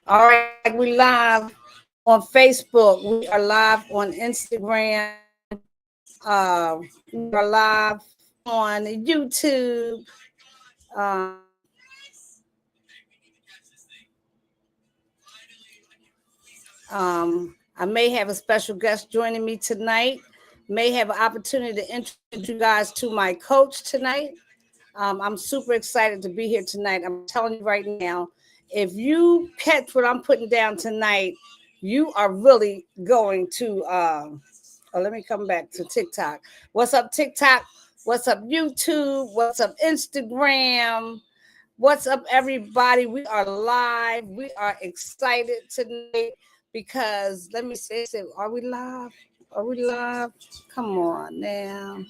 All right, we live on Facebook. We are live on Instagram. We are live on YouTube. Um, I may have a special guest joining me tonight. May have an opportunity to introduce you guys to my coach tonight. I'm super excited to be here tonight. I'm telling you right now, if you catch what I'm putting down tonight, you are really going to. Oh, let me come back to TikTok. What's up, TikTok? What's up, YouTube? What's up, Instagram? What's up, everybody? We are live. We are excited tonight because let me say, are we live? Are we live? Come on now.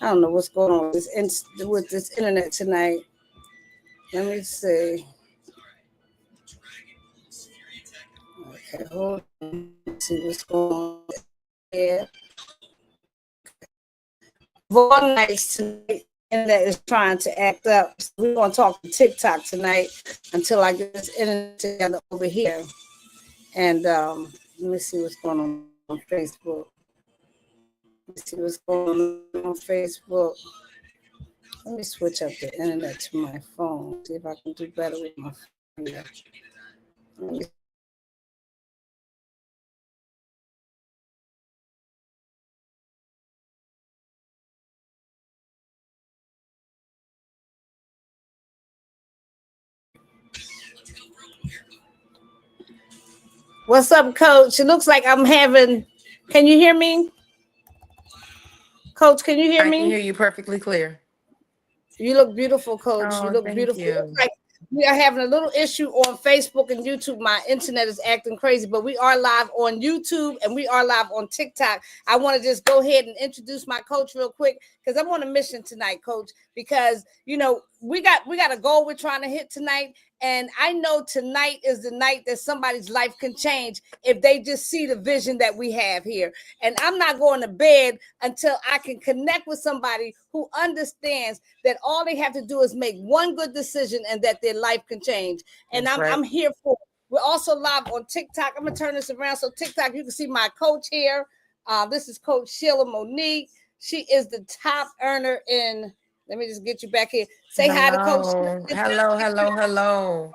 I don't know what's going on with this internet tonight. Let me see. Okay, hold on. Let's see what's going on here. All nights tonight, internet is trying to act up. So we're gonna talk to TikTok tonight until I get this internet together over here. And let me see what's going on Facebook. Let me see what's going on Facebook. Let me switch up the internet to my phone. See if I can do better with my phone here. Let me. What's up, Coach? It looks like I'm having. Can you hear me, Coach? Can you hear I can me? hear you perfectly clear. You look beautiful, Coach. You Oh, look thank beautiful. It looks you. like we are having a little issue on Facebook and YouTube. My internet is acting crazy, but we are live on YouTube and we are live on TikTok. I want to just go ahead and introduce my coach real quick because I'm on a mission tonight, Coach. Because we got a goal we're trying to hit tonight, and I know tonight is the night that somebody's life can change if they just see the vision that we have here. And I'm not going to bed until I can connect with somebody who understands that all they have to do is make one good decision and that their life can change. And That's I'm right. here for it. We're also live on TikTok. I'm gonna turn this around so TikTok you can see my coach here. This is Coach Sheila Monique. She is the top earner in. Let me just get you back here. Say hi to Coach Sheila. Hello. Hello. Hello. Hello.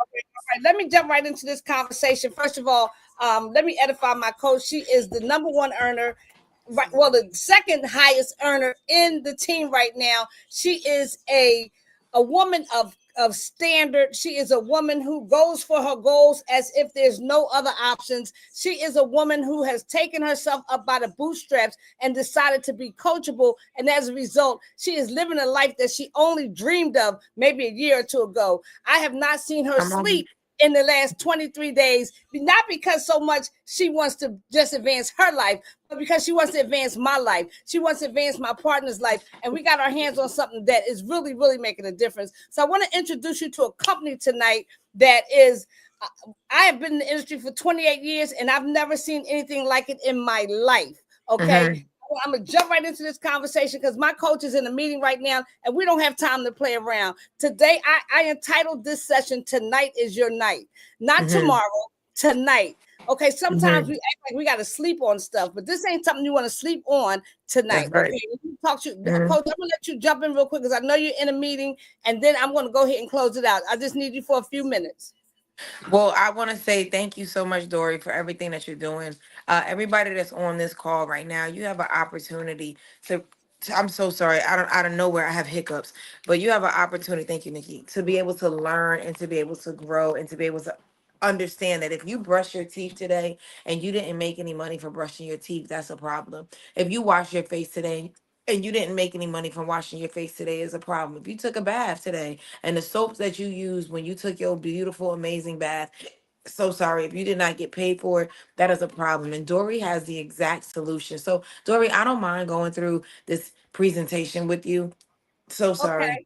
Right, let me jump right into this conversation. First of all, let me edify my coach. She is the number one earner, right? Well, the second highest earner in the team right now. She is a woman of standard. She is a woman who goes for her goals as if there's no other options. She is a woman who has taken herself up by the bootstraps and decided to be coachable. And as a result, she is living a life that she only dreamed of maybe a year or two ago. I have not seen her Come on. sleep in the last 23 days, not because so much she wants to just advance her life, but because she wants to advance my life. She wants to advance my partner's life. And we got our hands on something that is really, really making a difference. So I want to introduce you to a company tonight that is, I have been in the industry for 28 years and I've never seen anything like it in my life. Okay. Hmm. I'm gonna jump right into this conversation because my coach is in a meeting right now and we don't have time to play around. Today, I entitled this session "Tonight is Your Night," not Hmm. tomorrow. Tonight, okay. Sometimes we Hmm. act like we got to sleep on stuff, but this ain't something you want to sleep on tonight. That's right. Okay, let me talk to you, Hmm. coach. I'm gonna let you jump in real quick because I know you're in a meeting, and then I'm gonna go ahead and close it out. I just need you for a few minutes. Well, I want to say thank you so much, Dory, for everything that you're doing. Everybody that's on this call right now, you have an opportunity I'm so sorry. I don't out of nowhere I have hiccups, but you have an opportunity. Thank you, Nikki, to be able to learn and to be able to grow and to be able to understand that if you brush your teeth today and you didn't make any money for brushing your teeth, that's a problem. If you wash your face today and you didn't make any money from washing your face today, is a problem. If you took a bath today and the soaps that you used when you took your beautiful, amazing bath, so sorry if you did not get paid for it, that is a problem. And Dory has the exact solution. So Dory, I don't mind going through this presentation with you. So sorry. Okay.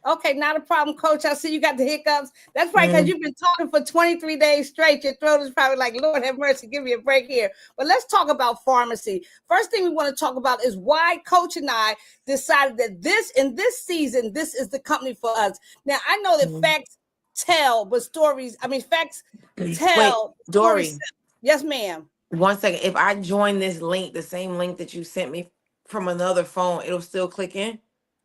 Okay, not a problem, coach. I see you got the hiccups. That's right, because Mm, you've been talking for 23 days straight. Your throat is probably like, Lord have mercy, give me a break here. But let's talk about pharmacy. First thing we want to talk about is why Coach and I decided that this in this season, this is the company for us. Now, I know that mm, facts tell, but stories, I mean, facts Wait, tell. Dory, Stories. Yes, ma'am. 1 second. If I join this link, the same link that you sent me from another phone, it'll still click in?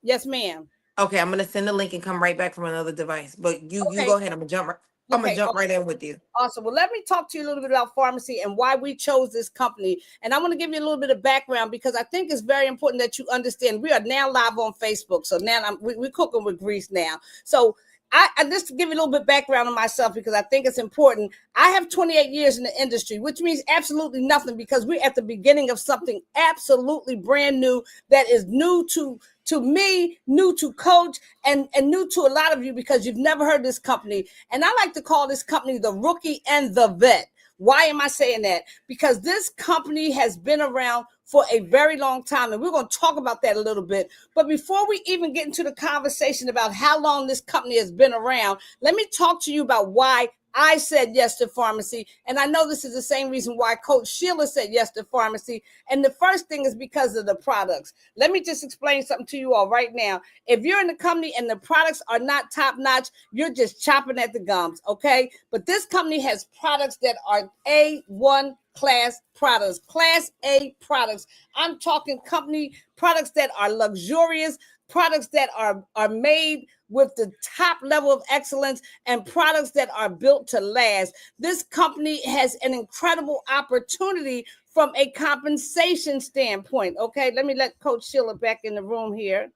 Yes, ma'am. Okay, I'm gonna send the link and come right back from another device. But you Okay. go ahead. I'm gonna jump right in with you. Awesome. Well, let me talk to you a little bit about pharmacy and why we chose this company. And I want to give you a little bit of background because I think it's very important that you understand we are now live on Facebook. So now we're cooking with grease now. So I just to give you a little bit of background on myself because I think it's important. I have 28 years in the industry, which means absolutely nothing because we're at the beginning of something absolutely brand new that is new to me, new to Coach, and new to a lot of you because you've never heard this company. And I like to call this company the rookie and the vet. Why am I saying that? Because this company has been around for a very long time, and we're going to talk about that a little bit. But before we even get into the conversation about how long this company has been around, let me talk to you about why I said yes to pharmacy. And I know this is the same reason why Coach Sheila said yes to pharmacy. And the first thing is because of the products. Let me just explain something to you all right now. If you're in the company and the products are not top notch, you're just chopping at the gums, okay? But this company has products that are A1 class products, class A products. I'm talking company products that are luxurious, products that are made with the top level of excellence, and products that are built to last. This company has an incredible opportunity from a compensation standpoint. Okay, let me let Coach Sheila back in the room here,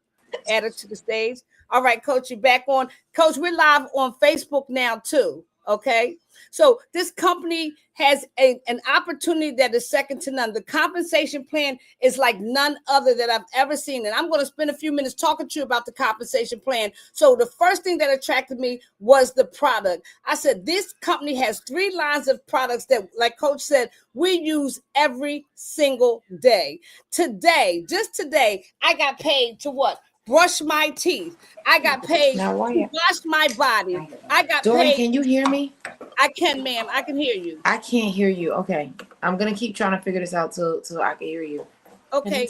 add her to the stage. All right, Coach, you're back on. Coach, we're live on Facebook now too. Okay, so this company has an opportunity that is second to none. The compensation plan is like none other that I've ever seen. And I'm going to spend a few minutes talking to you about the compensation plan. So the first thing that attracted me was the product. I said, this company has 3 lines of products that, like Coach said, we use every single day. Today, just today, I got paid to what? Brush my teeth. I got paid to wash my body. I got Dory, paid. can you hear me? I can, ma'am. I can hear you. I can't hear you. Okay. I'm gonna keep trying to figure this out till I can hear you. Okay.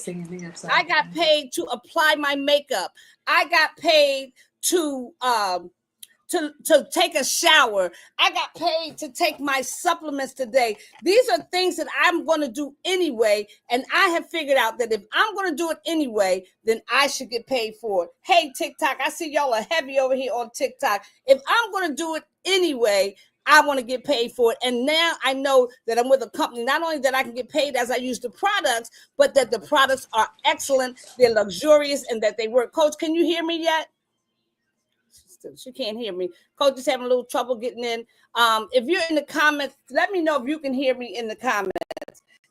I got paid to apply my makeup. I got paid to take a shower. I got paid to take my supplements today. These are things that I'm going to do anyway. And I have figured out that if I'm going to do it anyway, then I should get paid for it. Hey, TikTok, I see y'all are heavy over here on TikTok. If I'm going to do it anyway, I want to get paid for it. And now I know that I'm with a company, not only that I can get paid as I use the products, but that the products are excellent, they're luxurious, and that they work. Coach, can you hear me yet? She can't hear me. Coach is having a little trouble getting in. If you're in the comments, let me know if you can hear me in the comments.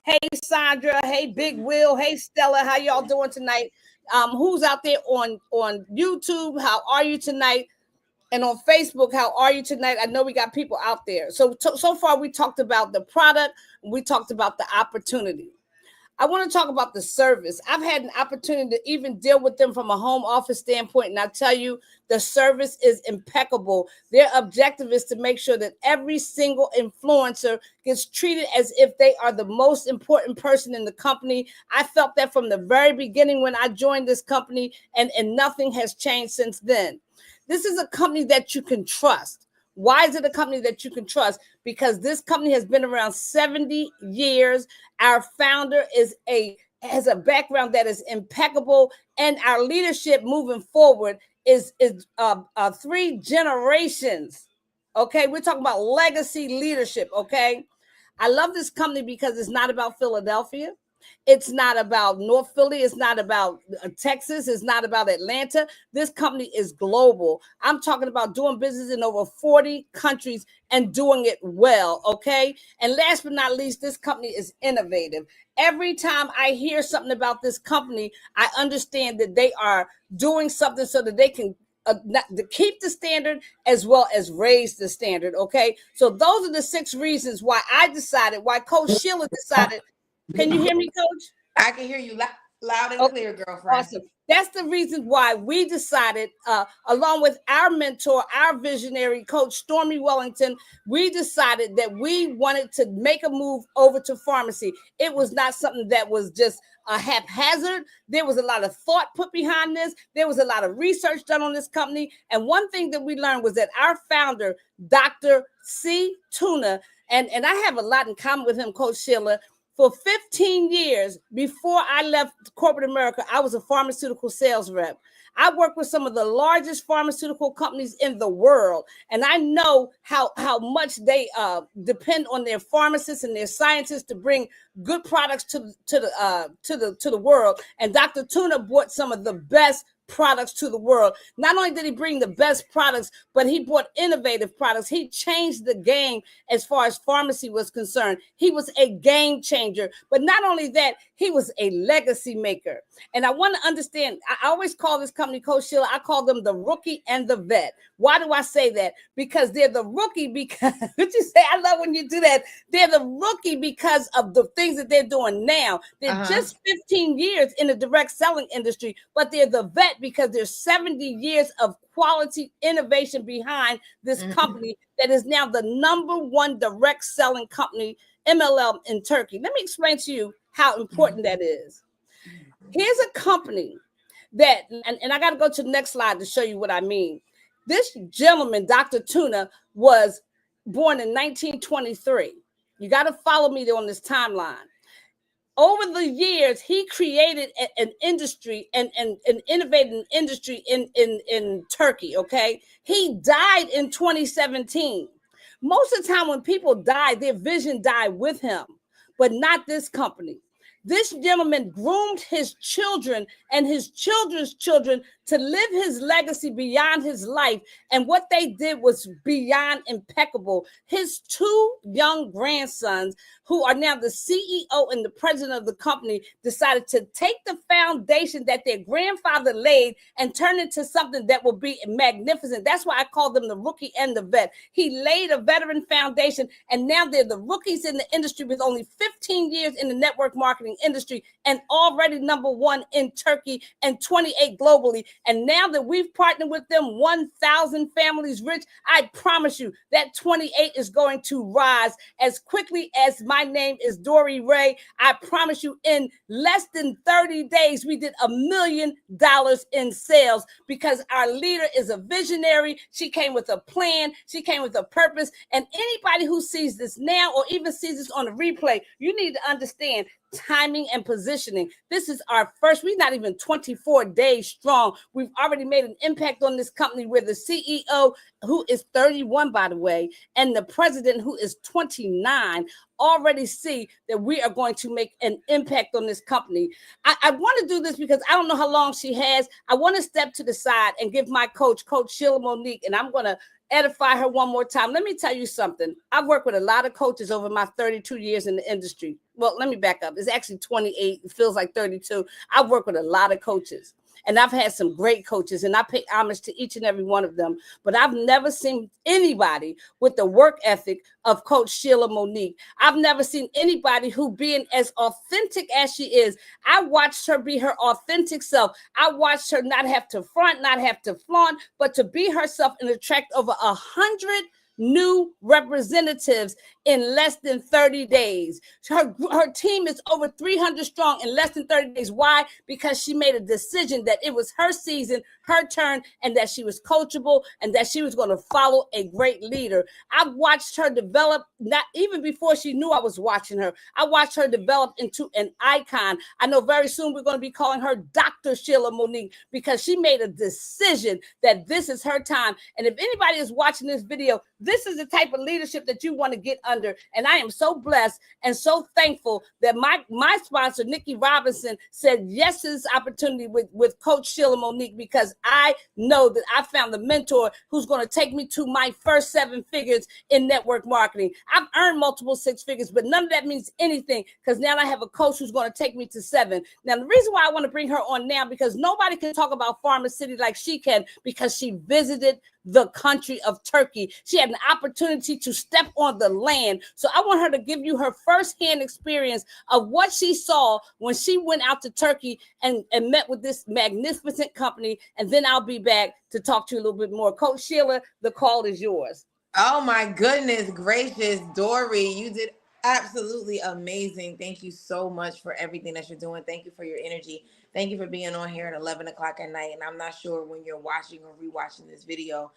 Hey, Sandra. Hey, Big Will. Hey, Stella. How y'all doing tonight? Who's out there on YouTube? How are you tonight? And on Facebook, how are you tonight? I know we got people out there. So far, we talked about the product. We talked about the opportunity. I want to talk about the service. I've had an opportunity to even deal with them from a home office standpoint. And I tell you, the service is impeccable. Their objective is to make sure that every single influencer gets treated as if they are the most important person in the company. I felt that from the very beginning when I joined this company, and nothing has changed since then. This is a company that you can trust. Why is it a company that you can trust? Because this company has been around 70 years. Our founder has a background that is impeccable, and our leadership moving forward is 3 generations. Okay, we're talking about legacy leadership. Okay, I love this company because it's not about Philadelphia. It's not about North Philly. It's not about Texas. It's not about Atlanta. This company is global. I'm talking about doing business in over 40 countries and doing it well, okay? And last but not least, this company is innovative. Every time I hear something about this company, I understand that they are doing something so that they can to keep the standard as well as raise the standard, okay? So those are the 6 reasons why Coach Sheila decided. Can you hear me, Coach? I can hear you loud and clear, girlfriend. Awesome. That's the reason why we decided, along with our mentor, our visionary coach, Stormy Wellington, we decided that we wanted to make a move over to pharmacy. It was not something that was just a haphazard. There was a lot of thought put behind this. There was a lot of research done on this company. And one thing that we learned was that our founder, Dr. C. Tuna, and I have a lot in common with him, Coach Sheila. For 15 years before I left corporate America, I was a pharmaceutical sales rep. I worked with some of the largest pharmaceutical companies in the world, and I know how much they depend on their pharmacists and their scientists to bring good products to the world. And Dr. Tuna brought some of the best products to the world. Not only did he bring the best products, but he brought innovative products. He changed the game as far as pharmacy was concerned. He was a game changer. But not only that, he was a legacy maker. And I want to understand, I always call this company, Coach Sheila, I call them the rookie and the vet. Why do I say that? Because they're the rookie because, what you say? I love when you do that. They're the rookie because of the things that they're doing now. They're just 15 years in the direct selling industry, but they're the vet because there's 70 years of quality innovation behind this company that is now the #1 direct selling company, MLM, in Turkey. Let me explain to you how important that is. Here's a company that, and I got to go to the next slide to show you what I mean. This gentleman, Dr. Tuna, was born in 1923. You got to follow me on this timeline. Over the years, he created an industry and innovated an industry in Turkey, okay? He died in 2017. Most of the time when people die, their vision died with him, but not this company. This gentleman groomed his children and his children's children to live his legacy beyond his life. And what they did was beyond impeccable. His 2 young grandsons, who are now the CEO and the president of the company, decided to take the foundation that their grandfather laid and turn it into something that will be magnificent. That's why I call them the rookie and the vet. He laid a veteran foundation, and now they're the rookies in the industry with only 15 years in the network marketing industry and already #1 in Turkey and 28 globally. And now that we've partnered with them, 1,000 families rich, I promise you that 28 is going to rise as quickly as my name is Dory Ray. I promise you, in less than 30 days, we did $1 million in sales because our leader is a visionary. She came with a plan. She came with a purpose. And anybody who sees this now or even sees this on the replay, you need to understand timing and positioning. This is our first, we're not even 24 days strong. We've already made an impact on this company where the CEO, who is 31, by the way, and the president, who is 29, already see that we are going to make an impact on this company. I want to do this because I don't know how long she has. I want to step to the side and give my coach, Coach Sheila Monique, and I'm going to edify her one more time. Let me tell you something. I've worked with a lot of coaches over my 32 years in the industry. Well, let me back up. It's actually 28. It feels like 32. I've worked with a lot of coaches, and I've had some great coaches, and I pay homage to each and every one of them. But I've never seen anybody with the work ethic of Coach Sheila Monique. I've never seen anybody who, being as authentic as she is, I watched her be her authentic self. I watched her not have to front, not have to flaunt, but to be herself and attract over 100 new representatives in less than 30 days. Her team is over 300 strong in less than 30 days. Why? Because she made a decision that it was her season, her turn, and that she was coachable and that she was going to follow a great leader. I've watched her develop, not even before she knew I was watching her. I watched her develop into an icon. I know very soon we're going to be calling her Dr. Sheila Monique because she made a decision that this is her time. And if anybody is watching this video, this is the type of leadership that you want to get under. And I am so blessed and so thankful that my sponsor, Nikki Robinson, said yes to this opportunity with Coach Sheila Monique, because I know that I found the mentor who's going to take me to my first 7 figures in network marketing. I've earned multiple 6 figures, but none of that means anything because now I have a coach who's going to take me to 7. Now, the reason why I want to bring her on now, because nobody can talk about Pharma City like she can, because she visited the country of Turkey. She had an opportunity to step on the land. So I want her to give you her firsthand experience of what she saw when she went out to Turkey and met with this magnificent company. And then I'll be back to talk to you a little bit more. Coach Sheila, the call is yours. Oh my goodness gracious, Dory, you did absolutely amazing. Thank you so much for everything that you're doing. Thank you for your energy. Thank you for being on here at 11 o'clock at night. And I'm not sure when you're watching or rewatching this video.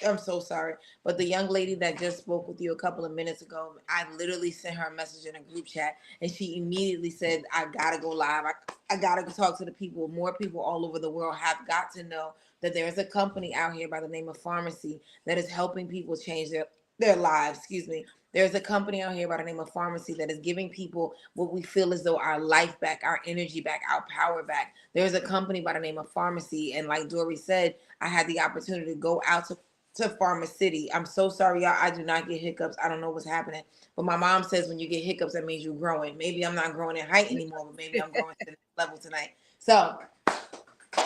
I'm so sorry. But the young lady that just spoke with you a couple of minutes ago, I literally sent her a message in a group chat and she immediately said, I gotta go live. I gotta go talk to the people. More people all over the world have got to know that there's a company out here by the name of Pharmacy that is helping people change their lives. Excuse me. There's a company out here by the name of Pharmacy that is giving people what we feel as though our life back, our energy back, our power back. There's a company by the name of Pharmacy. And like Dory said, I had the opportunity to go out to Pharma City. I'm so sorry, y'all. I do not get hiccups. I don't know what's happening. But my mom says when you get hiccups, that means you're growing. Maybe I'm not growing in height anymore, but maybe I'm growing to the next level tonight. So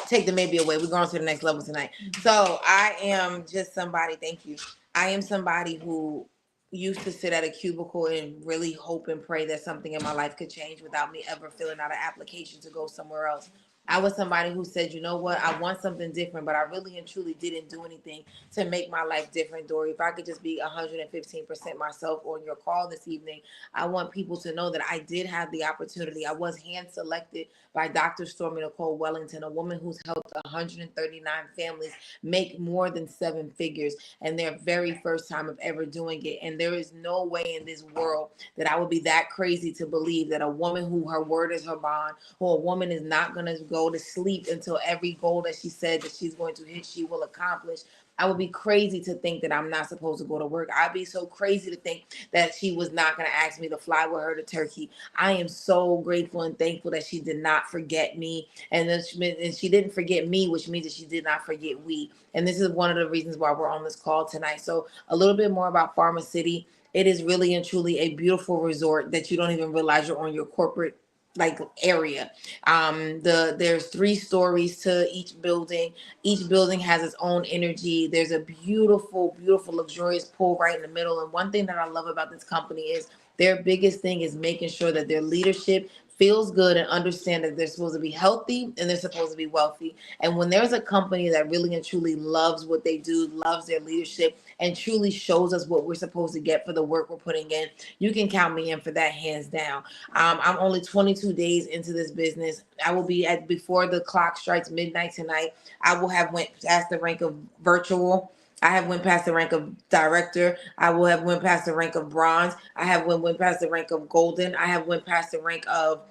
take the maybe away. We're going to the next level tonight. So I am just somebody, thank you. I am somebody who used to sit at a cubicle and really hope and pray that something in my life could change without me ever filling out an application to go somewhere else. I was somebody who said, you know what, I want something different, but I really and truly didn't do anything to make my life different, Dory. If I could just be 115% myself on your call this evening, I want people to know that I did have the opportunity. I was hand selected by Dr. Stormy Nicole Wellington, a woman who's helped 139 families make more than 7 figures and their very first time of ever doing it. And there is no way in this world that I would be that crazy to believe that a woman who her word is her bond, who a woman is not going to go to sleep until every goal that she said that she's going to hit, she will accomplish. I would be crazy to think that I'm not supposed to go to work. I'd be so crazy to think that she was not going to ask me to fly with her to Turkey. I am so grateful and thankful that she did not forget me. And she didn't forget me, which means that she did not forget we. And this is one of the reasons why we're on this call tonight. So a little bit more about Pharma City. It is really and truly a beautiful resort that you don't even realize you're on your corporate area. There's 3 stories to each building. Each building has its own energy. There's a beautiful, beautiful, luxurious pool right in the middle. And one thing that I love about this company is their biggest thing is making sure that their leadership feels good and understand that they're supposed to be healthy and they're supposed to be wealthy. And when there's a company that really and truly loves what they do, loves their leadership, and truly shows us what we're supposed to get for the work we're putting in, you can count me in for that, hands down. I'm only 22 days into this business. I will be before the clock strikes midnight tonight. I will have went past the rank of virtual. I have went past the rank of director. I will have went past the rank of bronze. I have went past the rank of golden. I have went past the rank of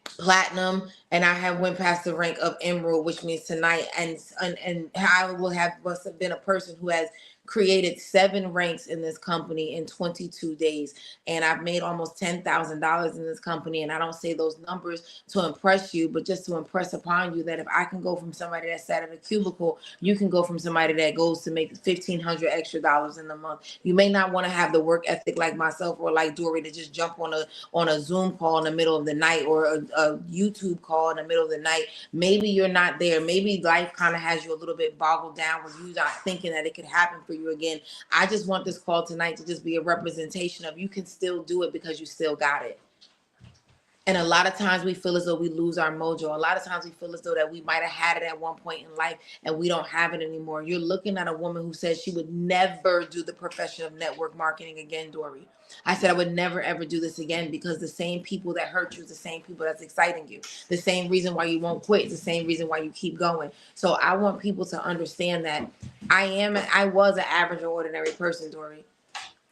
platinum, and I have went past the rank of emerald, which means tonight. And I will have must have been a person who has created 7 ranks in this company in 22 days. And I've made almost $10,000 in this company. And I don't say those numbers to impress you, but just to impress upon you that if I can go from somebody that sat at a cubicle, you can go from somebody that goes to make $1,500 extra dollars in a month. You may not want to have the work ethic like myself or like Dory to just jump on a Zoom call in the middle of the night or a YouTube call in the middle of the night. Maybe you're not there. Maybe life kind of has you a little bit boggled down where you're not thinking that it could happen for you again. I just want this call tonight to just be a representation of you can still do it because you still got it. And a lot of times we feel as though we lose our mojo. A lot of times we feel as though that we might have had it at one point in life and we don't have it anymore. You're looking at a woman who said she would never do the profession of network marketing again, Dory. I said I would never, ever do this again because the same people that hurt you is the same people that's exciting you. The same reason why you won't quit is the same reason why you keep going. So I want people to understand that I was an average or ordinary person, Dory.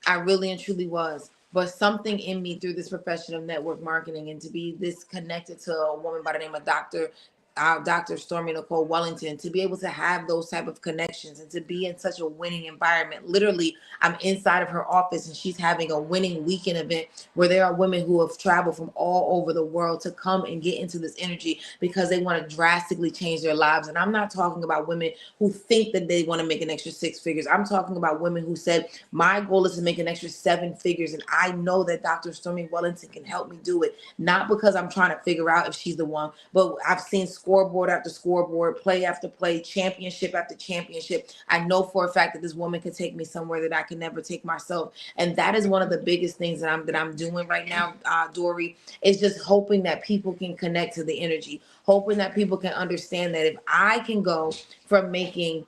I really and truly was. But something in me through this profession of network marketing and to be this connected to a woman by the name of Dr. Stormy Nicole Wellington, to be able to have those type of connections and to be in such a winning environment. Literally, I'm inside of her office and she's having a winning weekend event where there are women who have traveled from all over the world to come and get into this energy because they want to drastically change their lives. And I'm not talking about women who think that they want to make an extra 6 figures. I'm talking about women who said, my goal is to make an extra 7 figures. And I know that Dr. Stormy Wellington can help me do it. Not because I'm trying to figure out if she's the one, but I've seen scoreboard after scoreboard, play after play, championship after championship. I know for a fact that this woman could take me somewhere that I can never take myself. And that is one of the biggest things that I'm doing right now, Dory, is just hoping that people can connect to the energy, hoping that people can understand that if I can go from making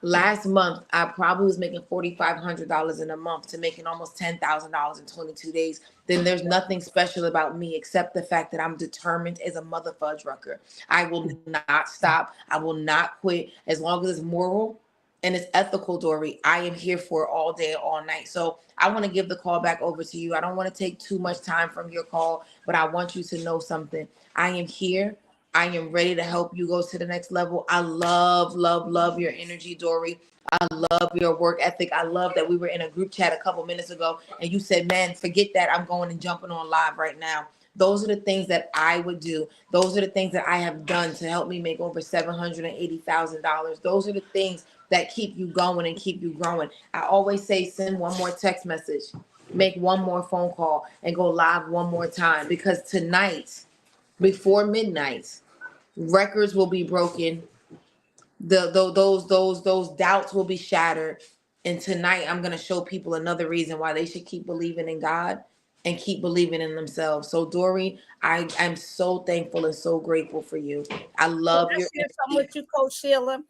last month, I probably was making $4,500 in a month to making almost $10,000 in 22 days. Then there's nothing special about me except the fact that I'm determined as a mother fudge rucker. I will not stop. I will not quit as long as it's moral and it's ethical, Dory. I am here for it all day, all night. So I want to give the call back over to you. I don't want to take too much time from your call, but I want you to know something. I am here. I am ready to help you go to the next level. I love, love, love your energy, Dory. I love your work ethic. I love that we were in a group chat a couple minutes ago and you said, man, forget that. I'm going and jumping on live right now. Those are the things that I would do. Those are the things that I have done to help me make over $780,000. Those are the things that keep you going and keep you growing. I always say, send one more text message, make one more phone call, and go live one more time, because tonight, before midnight, records will be broken. Those doubts will be shattered. And tonight I'm going to show people another reason why they should keep believing in God and keep believing in themselves. So Dory, I'm so thankful and so grateful for you. I love your share something with you, Coach Sheila.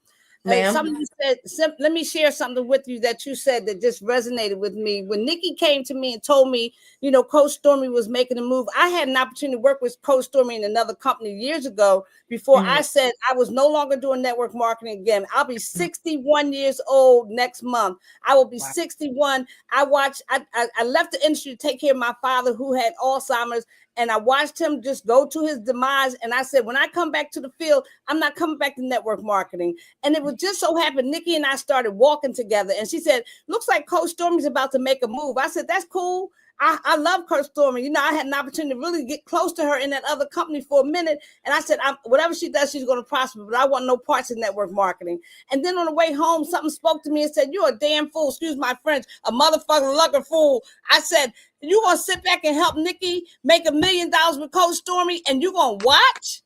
Ma'am? Something you said, let me share something with you that you said that just resonated with me. When Nikki came to me and told me, you know, Coach Stormy was making a move, I had an opportunity to work with Coach Stormy in another company years ago before I said I was no longer doing network marketing again. I'll be 61 years old next month. I will be 61. I left the industry to take care of my father who had Alzheimer's, and I watched him just go to his demise. And I said, when I come back to the field, I'm not coming back to network marketing. And it would just so happen, Nikki and I started walking together. And she said, looks like Coach Stormy's about to make a move. I said, that's cool. I love Coach Stormy. You know, I had an opportunity to really get close to her in that other company for a minute. And I said, whatever she does, she's going to prosper. But I want no parts of network marketing. And then on the way home, something spoke to me and said, you're a damn fool. Excuse my French, a motherfucking looking fool. I said, you going to sit back and help Nikki make $1 million with Coach Stormy and you going to watch?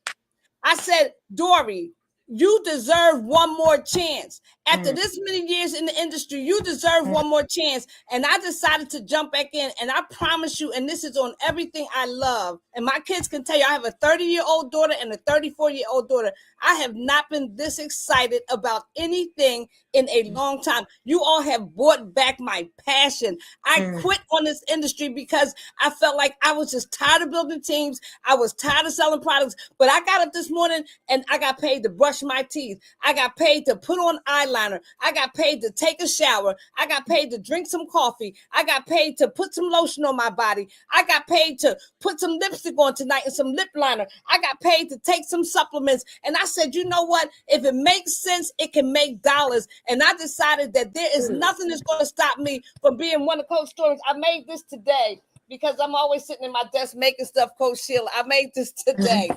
I said, Dory, you deserve one more chance. After this many years in the industry, you deserve one more chance. And I decided to jump back in. And I promise you, and this is on everything I love, and my kids can tell you, I have a 30-year-old daughter and a 34-year-old daughter. I have not been this excited about anything in a long time. You all have brought back my passion. I quit on this industry because I felt like I was just tired of building teams. I was tired of selling products. But I got up this morning and I got paid to brush my teeth. I got paid to put on eyeliner. I got paid to take a shower. I got paid to drink some coffee. I got paid to put some lotion on my body. I got paid to put some lipstick on tonight and some lip liner. I got paid to take some supplements. And I said, you know what? If it makes sense, it can make dollars. And I decided that there is nothing that's going to stop me from being one of Coach Stormy's. I made this today because I'm always sitting in my desk making stuff, Coach Sheila. I made this today.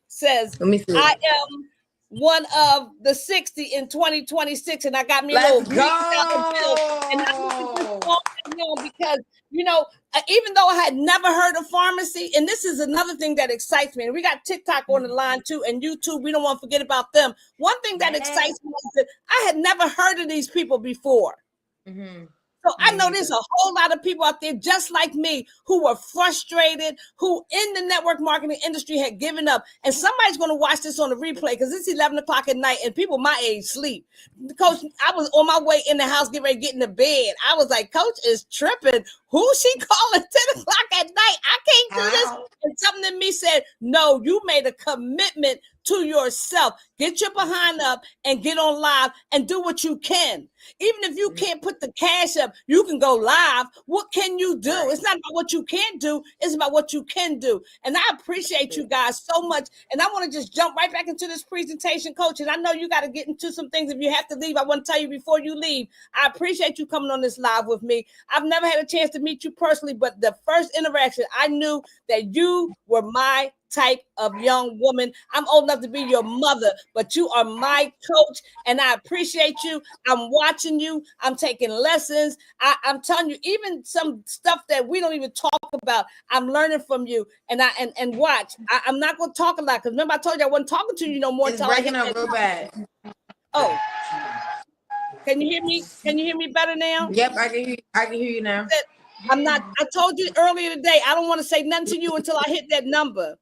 Says, I am one of the 60 in 2026, and I got me a little green dollar bill. And I'm just because, you know, even though I had never heard of pharmacy, and this is another thing that excites me, and we got TikTok on the line too, and YouTube, we don't want to forget about them. One thing that excites me is that I had never heard of these people before. So I know there's a whole lot of people out there just like me who were frustrated, who in the network marketing industry had given up. And somebody's going to watch this on the replay because it's 11 o'clock at night and people my age sleep. Coach, I was on my way in the house, getting ready to get in the bed. I was like, Coach is tripping. Who's she calling 10 o'clock at night? I can't do this. And something in me said, no, you made a commitment to yourself. Get your behind up and get on live and do what you can. Even if you can't put the cash up, you can go live. What can you do? It's not about what you can't do. It's about what you can do. And I appreciate you guys so much. And I want to just jump right back into this presentation, Coach. And I know you got to get into some things. If you have to leave, I want to tell you before you leave, I appreciate you coming on this live with me. I've never had a chance to meet you personally, but the first interaction, I knew that you were my type of young woman. I'm old enough to be your mother, but you are my coach, and I appreciate you. I'm watching watching you. I'm taking lessons. I'm telling you, even some stuff that we don't even talk about, I'm learning from you. And watch. I'm not going to talk a lot because remember I told you I wasn't talking to you no more. It's breaking up real bad. Oh, can you hear me? Can you hear me better now? Yep, I can hear you now. I'm not. I told you earlier today. I don't want to say nothing to you until I hit that number.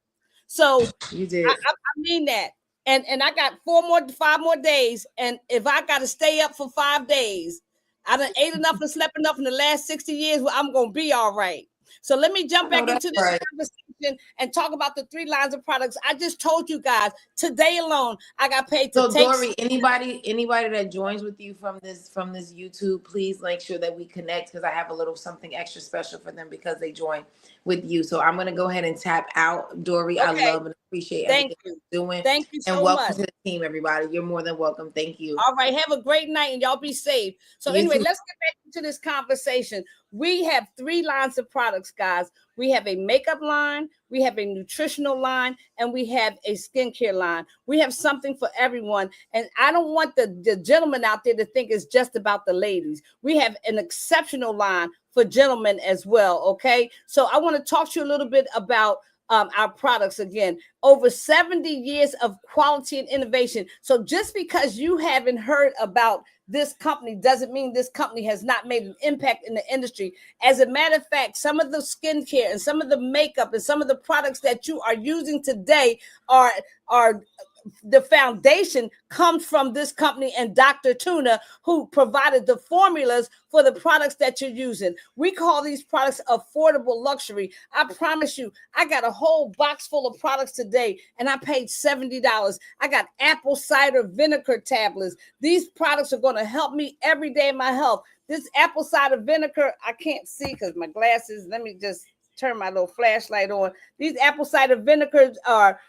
So you did. I mean that. And I got 5 more days. And if I got to stay up for 5 days, I done ate enough and slept enough in the last 60 years. Well, I'm gonna be all right. So let me jump back into this conversation and talk about the 3 lines of products. I just told you guys today alone, I got paid to take. Dory, anybody that joins with you from this YouTube, please make sure that we connect because I have a little something extra special for them because they join with you. So I'm gonna go ahead and tap out, Dory. Okay. I love and appreciate everything you're doing. Thank you so much. And welcome to the team, everybody. You're more than welcome. Thank you. All right, have a great night and y'all be safe. So anyway, let's get back into this conversation. We have 3 lines of products, guys. We have a makeup line, we have a nutritional line, and we have a skincare line. We have something for everyone. And I don't want the gentlemen out there to think it's just about the ladies. We have an exceptional line for gentlemen as well, okay? So I want to talk to you a little bit about our products again. Over 70 years of quality and innovation. So just because you haven't heard about this company doesn't mean this company has not made an impact in the industry. As a matter of fact, some of the skincare and some of the makeup and some of the products that you are using today are the foundation comes from this company and Dr. Tuna, who provided the formulas for the products that you're using. We call these products affordable luxury. I promise you, I got a whole box full of products today and I paid $70. I got apple cider vinegar tablets. These products are going to help me every day in my health. This apple cider vinegar, I can't see because my glasses, let me just turn my little flashlight on. These apple cider vinegars are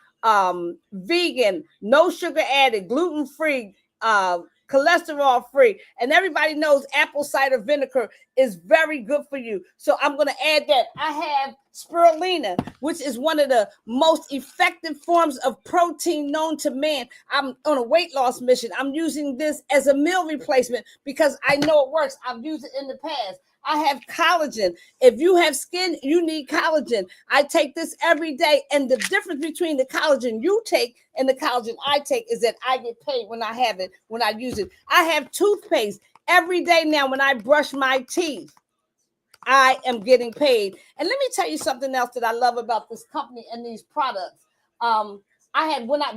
vegan, no sugar added, gluten-free, cholesterol free, and everybody knows apple cider vinegar is very good for you. So I'm going to add that. I have spirulina, which is one of the most effective forms of protein known to man. I'm on a weight loss mission. I'm using this as a meal replacement because I know it works. I've used it in the past. I have collagen. If you have skin, you need collagen. I take this every day. And the difference between the collagen you take and the collagen I take is that I get paid when I have it, when I use it. I have toothpaste every day now when I brush my teeth. I am getting paid. And let me tell you something else that I love about this company and these products.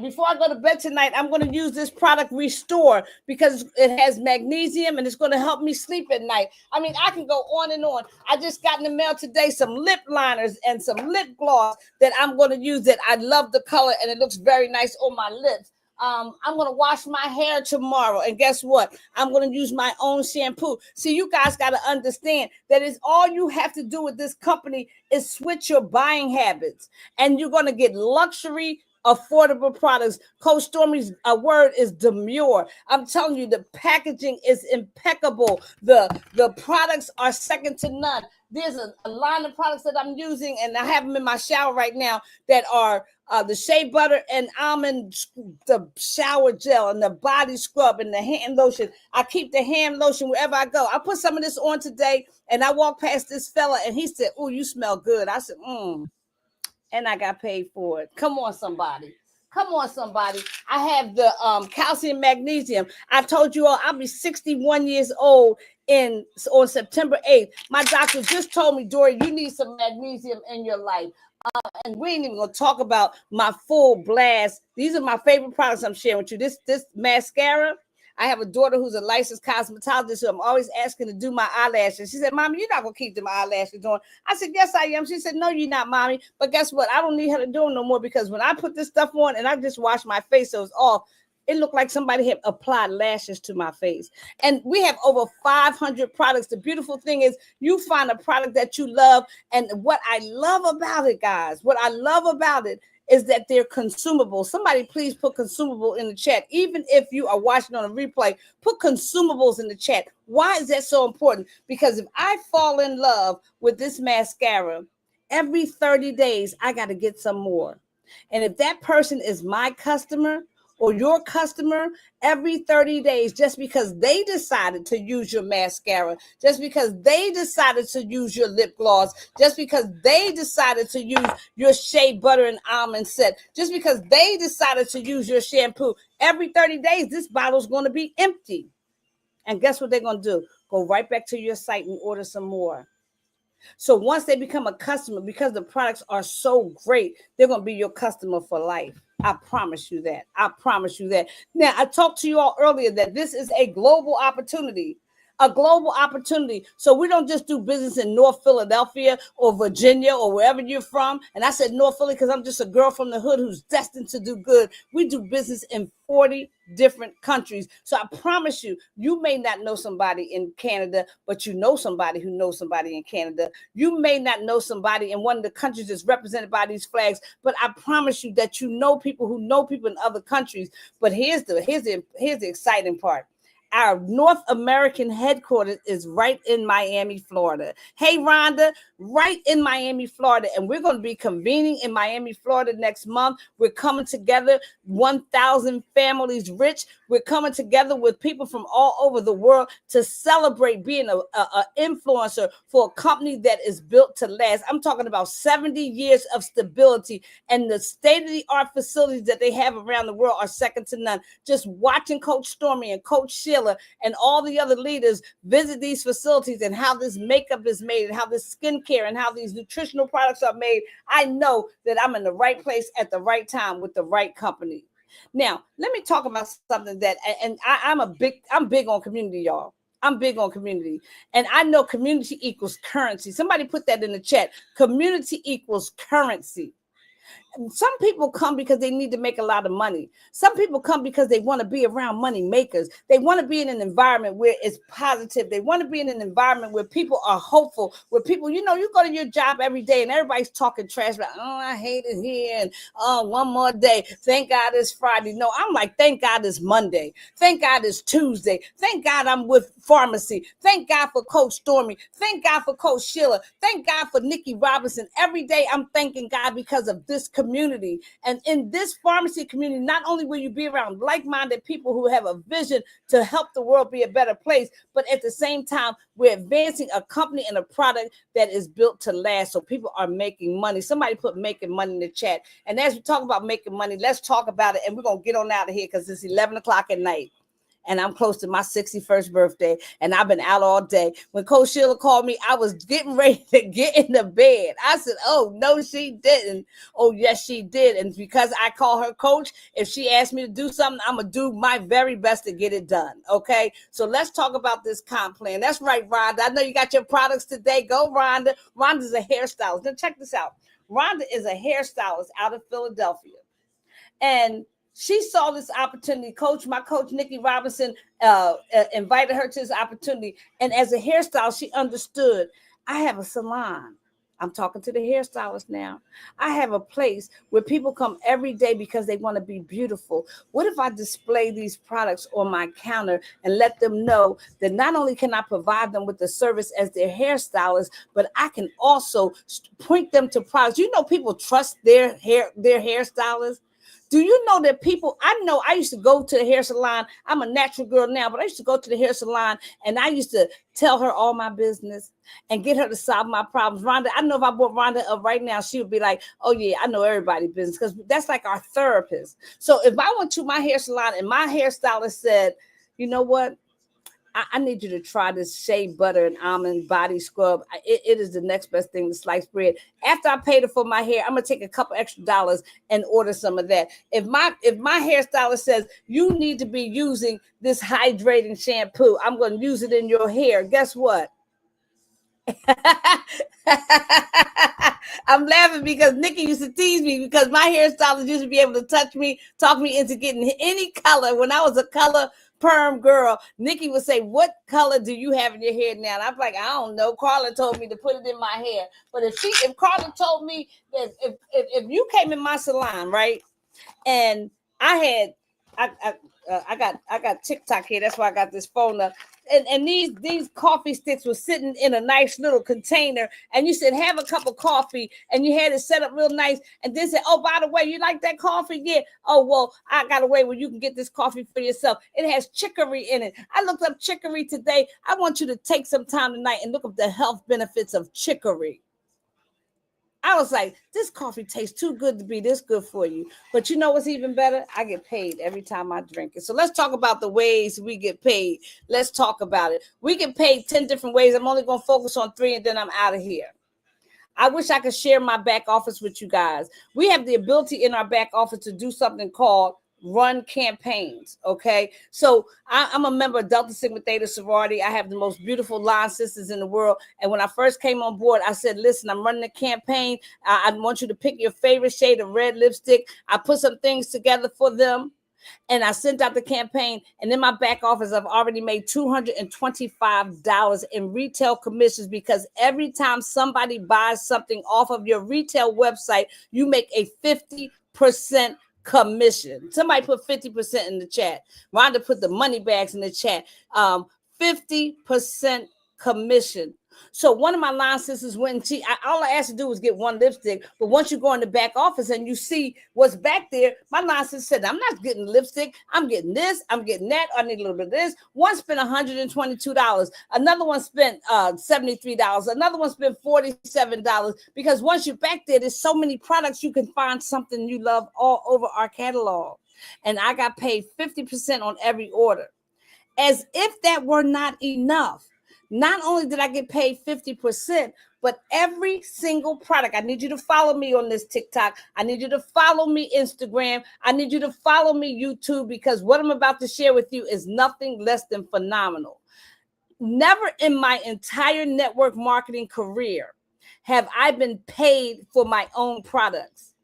Before I go to bed tonight, I'm going to use this product Restore because it has magnesium and it's going to help me sleep at night. I mean, I can go on and on. I just got in the mail today some lip liners and some lip gloss that I'm going to use that I love the color and it looks very nice on my lips. I'm going to wash my hair tomorrow. And guess what? I'm going to use my own shampoo. See, you guys got to understand that is all you have to do with this company is switch your buying habits and you're going to get luxury affordable products. Coach Stormy's word is demure. I'm telling you, the packaging is impeccable. The products are second to none. There's a line of products that I'm using, and I have them in my shower right now that are the shea butter and almond, the shower gel and the body scrub and the hand lotion. I keep the hand lotion wherever I go. I put some of this on today, and I walked past this fella, and he said, "Oh, you smell good." I said, and I got paid for it. Come on, somebody. Come on, somebody. I have the calcium magnesium. I told you all I'll be 61 years old on September 8th. My doctor just told me, Dory, you need some magnesium in your life. And we ain't even going to talk about my full blast. These are my favorite products I'm sharing with you. This mascara. I have a daughter who's a licensed cosmetologist, so I'm always asking to do my eyelashes. She said, "Mommy, you're not going to keep them eyelashes on." I said, "Yes, I am." She said, "No, you're not, Mommy." But guess what? I don't need her to do them no more because when I put this stuff on and I just wash my face so it's off, it looked like somebody had applied lashes to my face. And we have over 500 products. The beautiful thing is you find a product that you love. And what I love about it, guys, is that they're consumable. Somebody please put consumable in the chat. Even if you are watching on a replay, put consumables in the chat. Why is that so important? Because if I fall in love with this mascara, every 30 days, I got to get some more. And if that person is my customer or your customer every 30 days just because they decided to use your mascara, just because they decided to use your lip gloss, just because they decided to use your shea butter and almond set, just because they decided to use your shampoo, every 30 days, this bottle's going to be empty. And guess what they're going to do? Go right back to your site and order some more. So once they become a customer, because the products are so great, they're going to be your customer for life. I promise you that. I promise you that. Now, I talked to you all earlier that this is a global opportunity. A global opportunity. So we don't just do business in North Philadelphia or Virginia or wherever you're from. And I said North Philly because I'm just a girl from the hood who's destined to do good. We do business in 40 different countries. So I promise you, you may not know somebody in Canada, but you know somebody who knows somebody in Canada. You may not know somebody in one of the countries that's represented by these flags, but I promise you that you know people who know people in other countries. But here's the exciting part. Our North American headquarters is right in Miami, Florida. Hey, Rhonda, right in Miami, Florida. And we're going to be convening in Miami, Florida next month. We're coming together, 1,000 families rich. We're coming together with people from all over the world to celebrate being an influencer for a company that is built to last. I'm talking about 70 years of stability, and the state-of-the-art facilities that they have around the world are second to none. Just watching Coach Stormy and Coach Sheila and all the other leaders visit these facilities and how this makeup is made and how this skincare and how these nutritional products are made, I know that I'm in the right place at the right time with the right company. Now, let me talk about something that, and I'm big on community, y'all. I'm big on community. And I know community equals currency. Somebody put that in the chat. Community equals currency. Some people come because they need to make a lot of money. Some people come because they want to be around money makers. They want to be in an environment where it's positive. They want to be in an environment where people are hopeful, where people, you go to your job every day and everybody's talking trash about, oh, I hate it here. And oh, one more day. Thank God it's Friday. No, I'm like, thank God it's Monday. Thank God it's Tuesday. Thank God I'm with pharmacy. Thank God for Coach Stormy. Thank God for Coach Sheila. Thank God for Nikki Robinson. Every day I'm thanking God because of this community. And in this pharmacy community, not only will you be around like-minded people who have a vision to help the world be a better place, but at the same time, we're advancing a company and a product that is built to last. So people are making money. Somebody put making money in the chat. And as we talk about making money, let's talk about it. And we're going to get on out of here because it's 11 o'clock at night. And I'm close to my 61st birthday, and I've been out all day. When Coach Sheila called me, I was getting ready to get in the bed. I said, oh, no, she didn't. Oh, yes, she did. And because I call her coach, if she asked me to do something, I'm going to do my very best to get it done, okay? So let's talk about this comp plan. That's right, Rhonda. I know you got your products today. Go, Rhonda. Rhonda's a hairstylist. Now, check this out. Rhonda is a hairstylist out of Philadelphia. And she saw this opportunity. My coach, Nikki Robinson, invited her to this opportunity. And as a hairstylist, she understood, I have a salon. I'm talking to the hairstylist now. I have a place where people come every day because they want to be beautiful. What if I display these products on my counter and let them know that not only can I provide them with the service as their hairstylist, but I can also point them to products. People trust their hairstylist. Do you know that people, I used to go to the hair salon. I'm a natural girl now, but I used to go to the hair salon and I used to tell her all my business and get her to solve my problems. Rhonda, I know if I brought Rhonda up right now, she would be like, oh yeah, I know everybody's business, because that's like our therapist. So if I went to my hair salon and my hairstylist said, you know what? I need you to try this shea butter and almond body scrub. It is the next best thing to sliced bread. After I paid her for my hair, I'm gonna take a couple extra dollars and order some of that. If my hairstylist says you need to be using this hydrating shampoo, I'm gonna use it in your hair. Guess what? I'm laughing because Nikki used to tease me because my hairstylist used to be able to talk me into getting any color. When I was a color perm girl, Nikki would say, what color do you have in your hair now? And I'm like, I don't know. Carla told me to put it in my hair. But if Carla told me that if you came in my salon, right, and I I got TikTok here. That's why I got this phone up. And these coffee sticks were sitting in a nice little container, and you said have a cup of coffee, and you had it set up real nice, and then said, oh, by the way, you like that coffee? Yeah. Oh, well, I got a way where you can get this coffee for yourself. It has chicory in it. I looked up chicory today. I want you to take some time tonight and look up the health benefits of chicory. I was like, this coffee tastes too good to be this good for you. But you know what's even better? I get paid every time I drink it. So let's talk about the ways we get paid. Let's talk about it. We get paid 10 different ways. I'm only going to focus on 3 and then I'm out of here. I wish I could share my back office with you guys. We have the ability in our back office to do something called run campaigns. Okay. So I'm a member of Delta Sigma Theta sorority. I have the most beautiful line sisters in the world. And when I first came on board, I said, listen, I'm running a campaign. I want you to pick your favorite shade of red lipstick. I put some things together for them. And I sent out the campaign. And in my back office, I've already made $225 in retail commissions, because every time somebody buys something off of your retail website, you make a 50% commission. Somebody put 50% in the chat. Rhonda put the money bags in the chat. 50% commission. So one of my line sisters went and all I asked to do was get one lipstick. But once you go in the back office and you see what's back there, my line sister said, I'm not getting lipstick. I'm getting this. I'm getting that. I need a little bit of this. One spent $122. Another one spent $73. Another one spent $47. Because once you're back there, there's so many products, you can find something you love all over our catalog. And I got paid 50% on every order. As if that were not enough. Not only did I get paid 50%, but every single product. I need you to follow me on this TikTok. I need you to follow me Instagram. I need you to follow me YouTube, because what I'm about to share with you is nothing less than phenomenal. Never in my entire network marketing career have I been paid for my own products.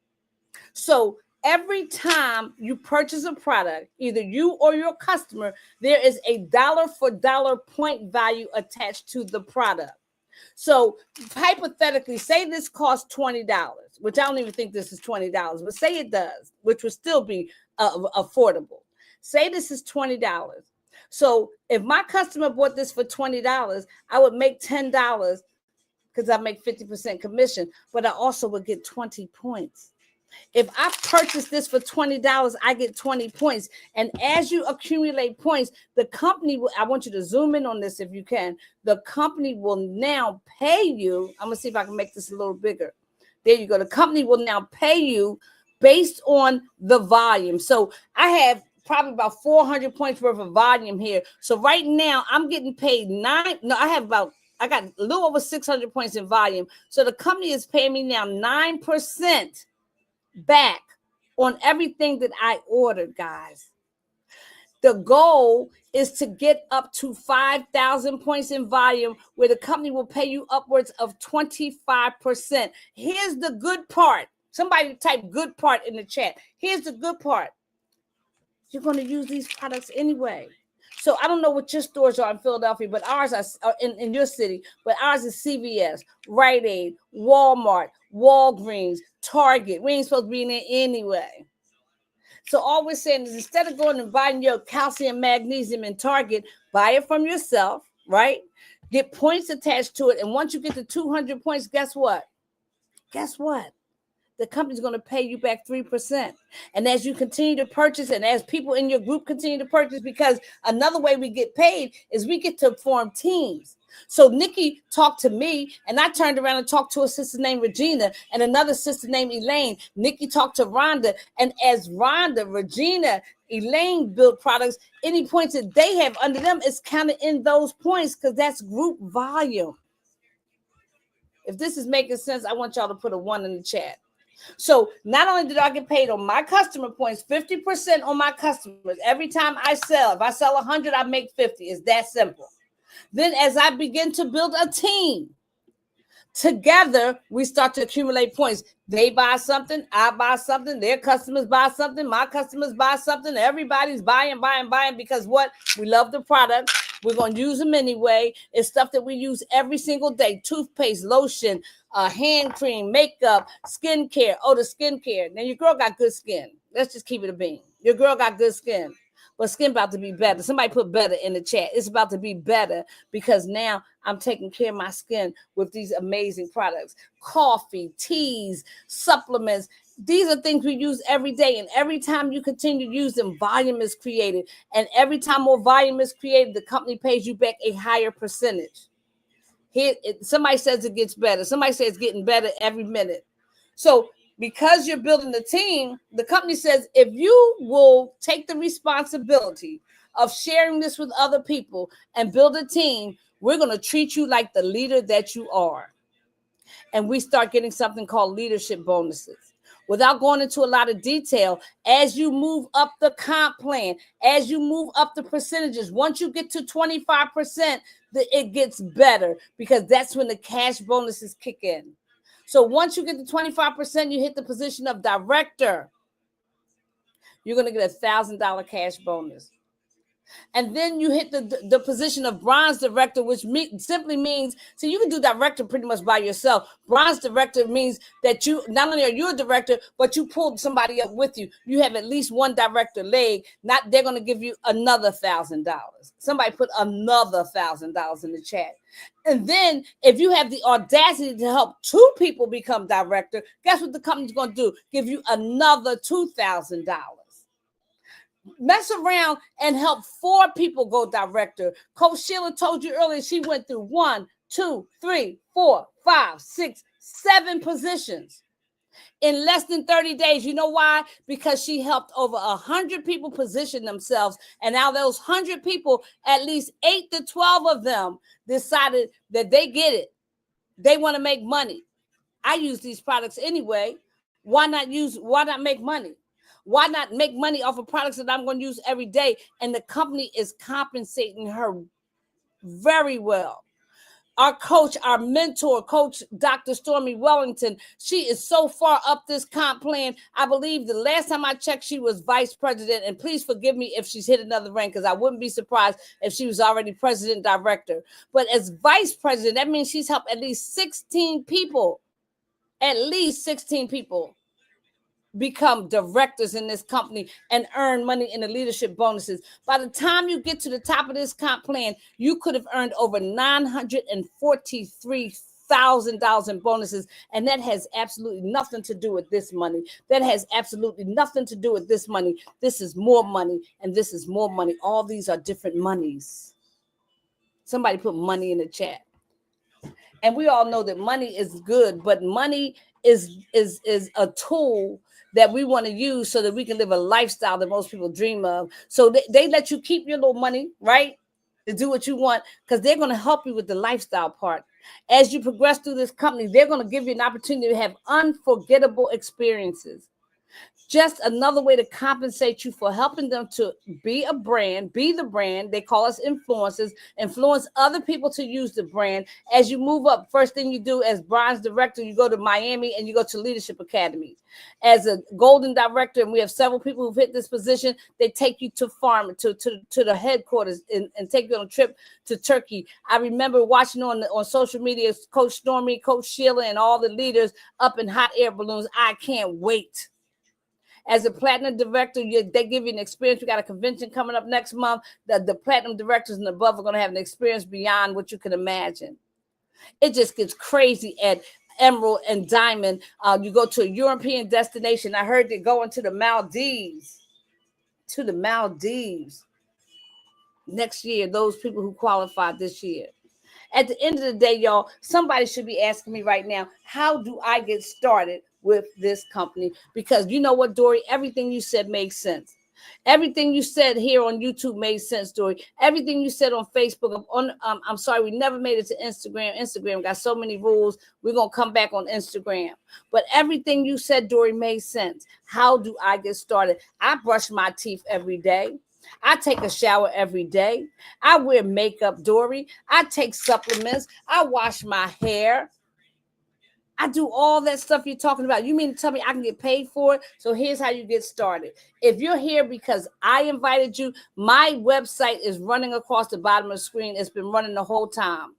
So every time you purchase a product, either you or your customer, there is a dollar for dollar point value attached to the product. So hypothetically, say this costs $20, which I don't even think this is $20, but say it does, which would still be affordable. Say this is $20. So if my customer bought this for $20, I would make $10 because I make 50% commission, but I also would get 20 points. If I purchase this for $20, I get 20 points. And as you accumulate points, the company will, I want you to zoom in on this if you can. The company will now pay you. I'm going to see if I can make this a little bigger. There you go. The company will now pay you based on the volume. So I have probably about 400 points worth of volume here. So right now I'm getting paid I got a little over 600 points in volume. So the company is paying me now 9% back on everything that I ordered, guys. The goal is to get up to 5,000 points in volume, where the company will pay you upwards of 25%. Here's the good part. Somebody type good part in the chat. Here's the good part. You're going to use these products anyway. So I don't know what your stores are in Philadelphia, but ours are in your city, but ours is CVS, Rite Aid, Walmart, Walgreens, Target. We ain't supposed to be in there anyway. So all we're saying is, instead of going and buying your calcium, magnesium in Target, buy it from yourself, right? Get points attached to it. And once you get to 200 points, guess what? The company's going to pay you back 3%. And as you continue to purchase, and as people in your group continue to purchase, because another way we get paid is we get to form teams. So Nikki talked to me, and I turned around and talked to a sister named Regina and another sister named Elaine. Nikki talked to Rhonda, and as Rhonda, Regina, Elaine build products, any points that they have under them is counted in those points, because that's group volume. If this is making sense, I want y'all to put a 1 in the chat. So not only did I get paid on my customer points, 50% on my customers. Every time I sell, if I sell 100, I make 50. It's that simple. Then as I begin to build a team, together we start to accumulate points. They buy something, I buy something, their customers buy something, my customers buy something. Everybody's buying, because what? We love the product. We're going to use them anyway. It's stuff that we use every single day. Toothpaste, lotion, hand cream, makeup, skincare. Oh, the skincare. Now, your girl got good skin. Let's just keep it a bean. Your girl got good skin. Well, skin about to be better. Somebody put better in the chat. It's about to be better because now I'm taking care of my skin with these amazing products. Coffee, teas, supplements. These are things we use every day. And every time you continue to use them, volume is created. And every time more volume is created, the company pays you back a higher percentage. Here, somebody says it gets better. Somebody says it's getting better every minute. So because you're building a team, the company says, if you will take the responsibility of sharing this with other people and build a team, we're going to treat you like the leader that you are. And we start getting something called leadership bonuses. Without going into a lot of detail, as you move up the comp plan, as you move up the percentages, once you get to 25%, it gets better because that's when the cash bonuses kick in. So once you get to 25%, you hit the position of director, you're going to get $1,000 cash bonus. And then you hit the position of bronze director, which simply means, so you can do director pretty much by yourself. Bronze director means that you, not only are you a director, but you pulled somebody up with you. You have at least one director leg. Not they're going to give you another $1,000. Somebody put another $1,000 in the chat. And then if you have the audacity to help 2 people become director, guess what the company's going to do? Give you another $2,000. Mess around and help 4 people go director. Coach Sheila told you earlier she went through 1, 2, 3, 4, 5, 6, 7 positions in less than 30 days. You know why? Because she helped over 100 people position themselves. And now those 100 people, at least 8 to 12 of them decided that they get it. They want to make money. I use these products anyway. Why not make money? Why not make money off of products that I'm going to use every day? And the company is compensating her very well. Our coach, our mentor, Coach Dr. Stormy Wellington, she is so far up this comp plan. I believe the last time I checked, she was vice president. And please forgive me if she's hit another rank, because I wouldn't be surprised if she was already president director. But as vice president, that means she's helped at least 16 people become directors in this company and earn money in the leadership bonuses. By the time you get to the top of this comp plan, you could have earned over $943,000 in bonuses. And that has absolutely nothing to do with this money. That has absolutely nothing to do with this money. This is more money, and this is more money. All these are different monies. Somebody put money in the chat. And we all know that money is good, but money is a tool that we want to use so that we can live a lifestyle that most people dream of. So they let you keep your little money, right, to do what you want, because they're going to help you with the lifestyle part. As you progress through this company, they're going to give you an opportunity to have unforgettable experiences. Just another way to compensate you for helping them to be a brand, be the brand. They call us influencers, influence other people to use the brand. As you move up, first thing you do as bronze director, you go to Miami and you go to Leadership Academy. As a golden director, and we have several people who've hit this position, they take you to the headquarters and take you on a trip to Turkey. I remember watching on social media, Coach Stormy, Coach Sheila, and all the leaders up in hot air balloons. I can't wait. As a platinum director, they give you an experience. We got a convention coming up next month. The platinum directors and above are going to have an experience beyond what you can imagine. It just gets crazy at Emerald and Diamond. You go to a European destination. I heard they're going to the Maldives. Next year, those people who qualified this year. At the end of the day, y'all, somebody should be asking me right now, how do I get started with this company? Because you know what, Dory, everything you said makes sense. Everything you said here on YouTube made sense, Dory. Everything you said on Facebook, I'm sorry, we never made it to Instagram. Instagram got so many rules. We're going to come back on Instagram. But everything you said, Dory, made sense. How do I get started? I brush my teeth every day. I take a shower every day. I wear makeup, Dory. I take supplements. I wash my hair. I do all that stuff you're talking about. You mean to tell me I can get paid for it? So here's how you get started. If you're here because I invited you, my website is running across the bottom of the screen. It's been running the whole time.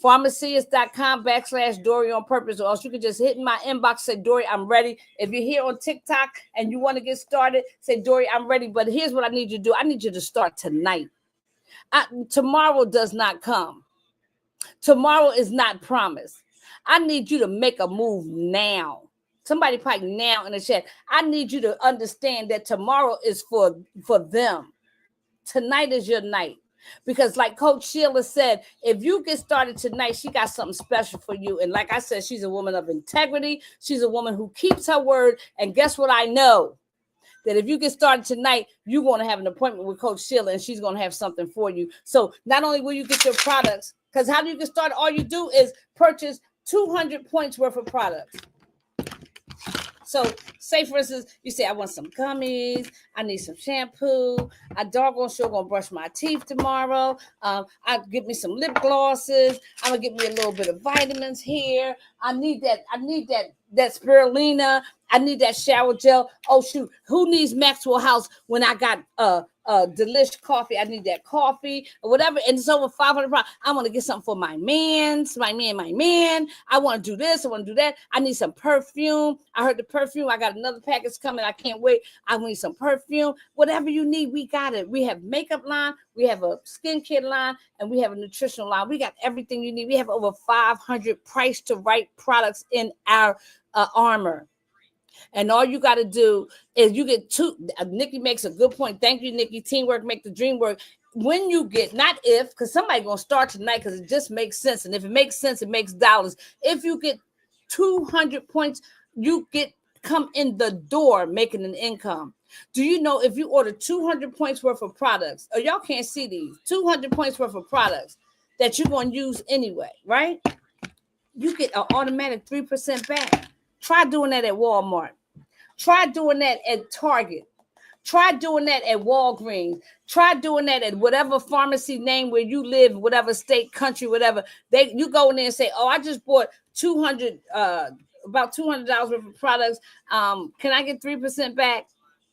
Pharmaciist.com/Dory on purpose, or else you can just hit my inbox, say, Dory, I'm ready. If you're here on TikTok and you want to get started, say, Dory, I'm ready. But here's what I need you to do. I need you to start tonight. Tomorrow does not come. Tomorrow is not promised. I need you to make a move now. Somebody pipe now in the chat. I need you to understand that tomorrow is for them. Tonight is your night. Because like Coach Sheila said, if you get started tonight, she got something special for you. And like I said, she's a woman of integrity. She's a woman who keeps her word. And guess what I know? That if you get started tonight, you're going to have an appointment with Coach Sheila, and she's going to have something for you. So not only will you get your products, because how do you get started? All you do is purchase 200 points worth of products. So say, for instance, you say, I want some gummies. I need some shampoo. I doggone sure going to brush my teeth tomorrow. I get me some lip glosses. I'm going to get me a little bit of vitamins here. I need that spirulina. I need that shower gel. Oh, shoot. Who needs Maxwell House when I got Delish coffee? I need that coffee or whatever. And it's over $500. I want to get something for my man. I want to do this. I want to do that. I need some perfume. I heard the perfume. I got another package coming. I can't wait. I need some perfume. Whatever you need, we got it. We have makeup line. We have a skincare line, and we have a nutritional line. We got everything you need. We have over 500 price to right products in our armor. And all you got to do is you get two. Nikki makes a good point. Thank you, Nikki. Teamwork make the dream work. When you get, not if, because somebody's going to start tonight because it just makes sense. And if it makes sense, it makes dollars. If you get 200 points, you come in the door making an income. Do you know if you order 200 points worth of products, or y'all can't see these, 200 points worth of products that you're going to use anyway, right? You get an automatic 3% back. Try doing that at Walmart. Try doing that at Target. Try doing that at Walgreens. Try doing that at whatever pharmacy name where you live, whatever state, country, whatever. You go in there and say, oh, I just bought about $200 worth of products. Can I get 3% back?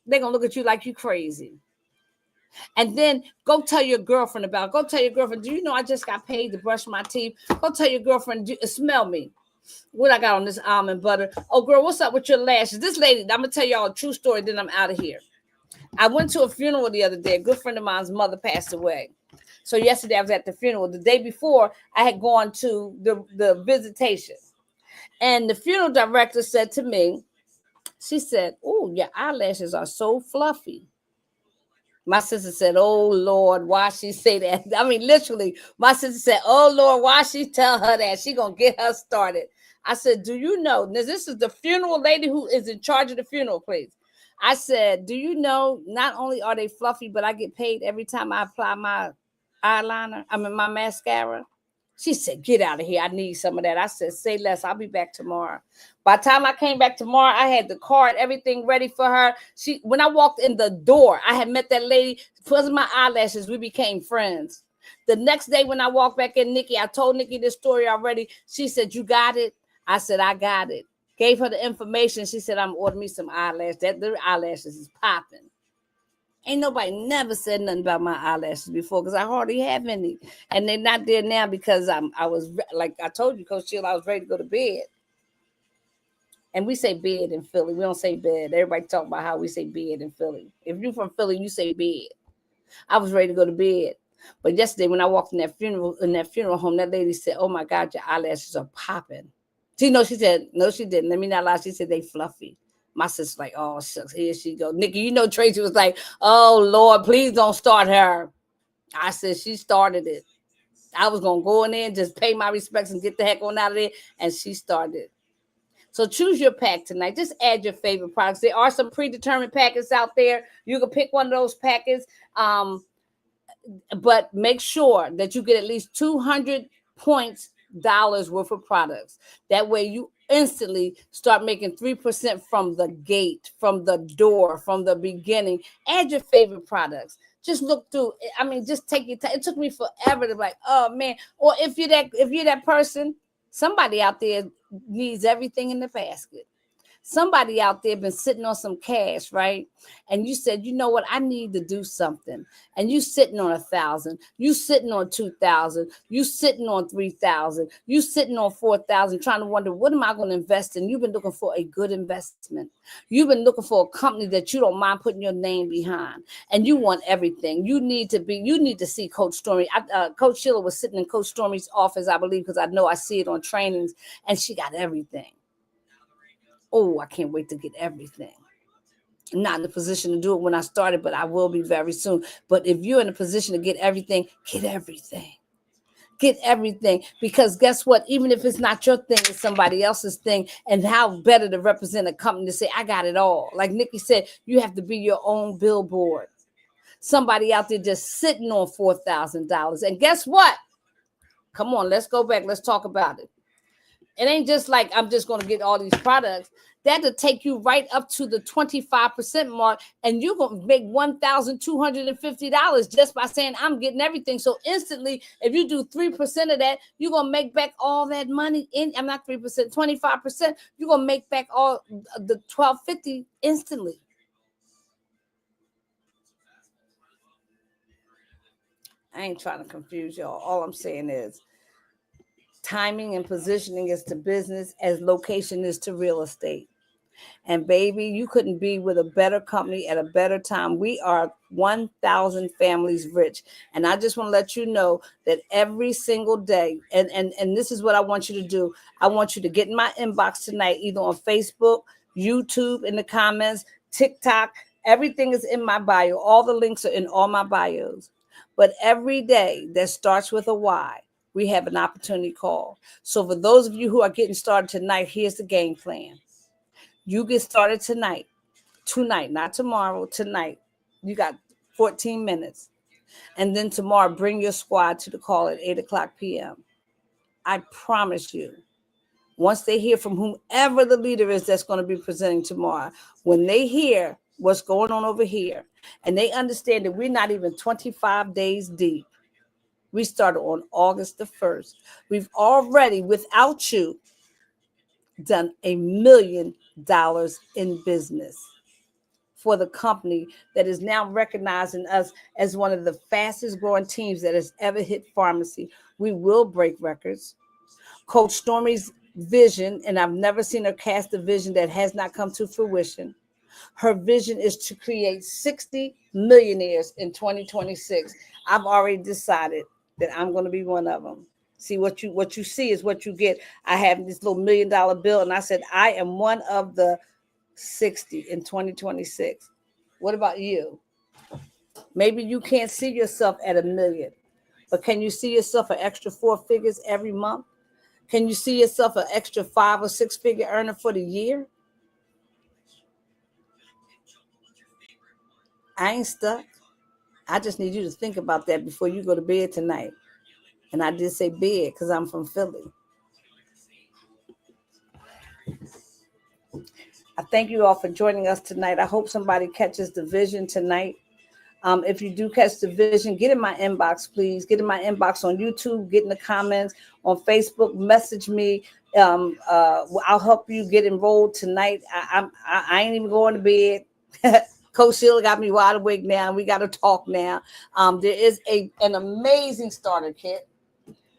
They're going to look at you like you crazy. And then go tell your girlfriend do you know I just got paid to brush my teeth? Go tell your girlfriend, smell me. What I got on this almond butter. Oh, girl, what's up with your lashes? This lady, I'm going to tell y'all a true story, then I'm out of here. I went to a funeral the other day. A good friend of mine's mother passed away. So yesterday I was at the funeral. The day before, I had gone to the visitation. And the funeral director said to me, she said, oh, your eyelashes are so fluffy. My sister said, oh, Lord, why she say that? I mean, literally, my sister said, oh, Lord, why she tell her that? She going to get her started. I said, do you know? Now, this is the funeral lady who is in charge of the funeral, please. I said, do you know, not only are they fluffy, but I get paid every time I apply my my mascara. She said, get out of here. I need some of that. I said, say less. I'll be back tomorrow. By the time I came back tomorrow, I had the card, everything ready for her. When I walked in the door, I had met that lady. Because of my eyelashes, we became friends. The next day when I walked back in, Nikki, I told Nikki this story already. She said, you got it? I said, I got it. Gave her the information. She said, I'm ordering me some eyelashes. The eyelashes is popping. Ain't nobody never said nothing about my eyelashes before because I hardly have any. And they're not there now because I was, like I told you, Coach Sheila, I was ready to go to bed. And we say bed in Philly. We don't say bed. Everybody talk about how we say bed in Philly. If you're from Philly, you say bed. I was ready to go to bed. But yesterday when I walked in that funeral home, that lady said, oh my God, your eyelashes are popping. She said, no, she didn't. Let me not lie. She said they fluffy. My sister's like, oh, shucks, here she go. Nikki, you know Tracy was like, oh, Lord, please don't start her. I said, she started it. I was going to go in there and just pay my respects and get the heck on out of there. And she started. So choose your pack tonight. Just add your favorite products. There are some predetermined packets out there. You can pick one of those packets. But make sure that you get at least 200 dollars worth of products. That way you instantly start making 3% from the gate, from the door, from the beginning. Add your favorite products. Just look through. I mean, just take your time. It took me forever to be like, oh man. Or if you're that person, somebody out there needs everything in the basket. Somebody out there been sitting on some cash, right? And you said, you know what, I need to do something. And you sitting on 1,000, you sitting on 2,000, you sitting on 3,000, you sitting on 4,000, trying to wonder, what am I going to invest in? You've been looking for a good investment. You've been looking for a company that you don't mind putting your name behind, and you want everything. You need to see Coach Stormy. Coach Sheila was sitting in Coach Stormy's office, I believe, because I know I see it on trainings, and she got everything. Oh, I can't wait to get everything. I'm not in the position to do it when I started, but I will be very soon. But if you're in a position to get everything, get everything. Get everything. Because guess what? Even if it's not your thing, it's somebody else's thing. And how better to represent a company to say, I got it all. Like Nikki said, you have to be your own billboard. Somebody out there just sitting on $4,000. And guess what? Come on, let's go back. Let's talk about it. It ain't just like I'm just going to get all these products. That'll take you right up to the 25% mark, and you're going to make $1,250 just by saying I'm getting everything. So instantly, if you do 3% of that, you're going to make back all that money. I'm not 3%, 25%. You're going to make back all the $1,250 instantly. I ain't trying to confuse y'all. All I'm saying is timing and positioning is to business as location is to real estate. And baby, you couldn't be with a better company at a better time. We are 1,000 families rich. And I just want to let you know that every single day, and this is what I want you to do. I want you to get in my inbox tonight, either on Facebook, YouTube, in the comments, TikTok. Everything is in my bio. All the links are in all my bios. But every day that starts with a Y, we have an opportunity call. So for those of you who are getting started tonight, here's the game plan. You get started tonight, not tomorrow, tonight. You got 14 minutes. And then tomorrow, bring your squad to the call at 8 o'clock p.m. I promise you, once they hear from whomever the leader is that's going to be presenting tomorrow, when they hear what's going on over here, and they understand that we're not even 25 days deep. We started on August the 1st. We've already, without you, done $1 million in business for the company that is now recognizing us as one of the fastest growing teams that has ever hit pharmacy. We will break records. Coach Stormy's vision, and I've never seen her cast a vision that has not come to fruition. Her vision is to create 60 millionaires in 2026. I've already decided that I'm going to be one of them. See, what you see is what you get. I have this little $1 million bill, and I said I am one of the 60 in 2026. What about you? Maybe you can't see yourself at $1 million, but can you see yourself an extra 4 figures every month? Can you see yourself an extra 5 or 6 figure earner for the year? I ain't stuck. I just need you to think about that before you go to bed tonight. And I did say bed because I'm from Philly. I thank you all for joining us tonight. I hope somebody catches the vision tonight. If you do catch the vision, get in my inbox, please. Get in my inbox on YouTube, get in the comments on Facebook, message me. I'll help you get enrolled tonight. I ain't even going to bed. Coach Sheila got me wide awake now. We got to talk now. There is an amazing starter kit.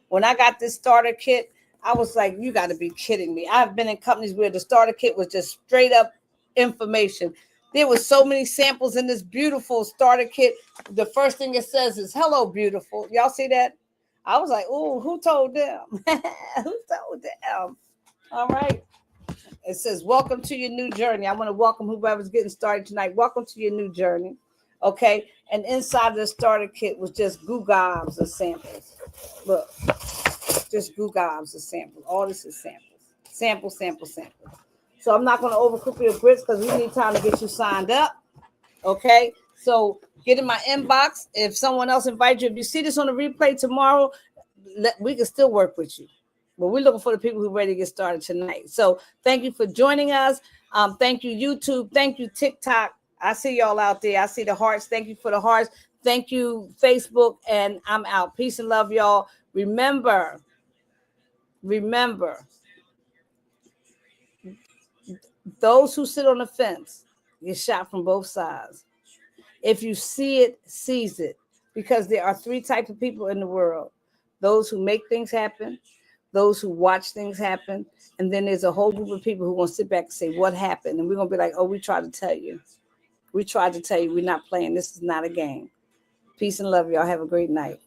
When I got this starter kit, I was like, you got to be kidding me. I've been in companies where the starter kit was just straight up information. There was so many samples in this beautiful starter kit. The first thing it says is, hello, beautiful. Y'all see that? I was like, oh, who told them? Who told them? All right. It says, welcome to your new journey. I want to welcome whoever's getting started tonight. Welcome to your new journey. Okay. And inside of the starter kit was just goo gobs of samples. Look, just goo gobs of samples. All this is samples. Sample. So I'm not going to overcook your grits because we need time to get you signed up. Okay. So get in my inbox. If someone else invites you, if you see this on the replay tomorrow, we can still work with you. But we're looking for the people who are ready to get started tonight. So thank you for joining us. Thank you, YouTube. Thank you, TikTok. I see y'all out there. I see the hearts. Thank you for the hearts. Thank you, Facebook. And I'm out. Peace and love, y'all. Remember, Those who sit on the fence get shot from both sides. If you see it, seize it. Because there are three types of people in the world: those who make things happen, those who watch things happen, and then there's a whole group of people who are going to sit back and say, what happened? And we're going to be like, oh, we tried to tell you. We tried to tell you we're not playing. This is not a game. Peace and love. Y'all have a great night.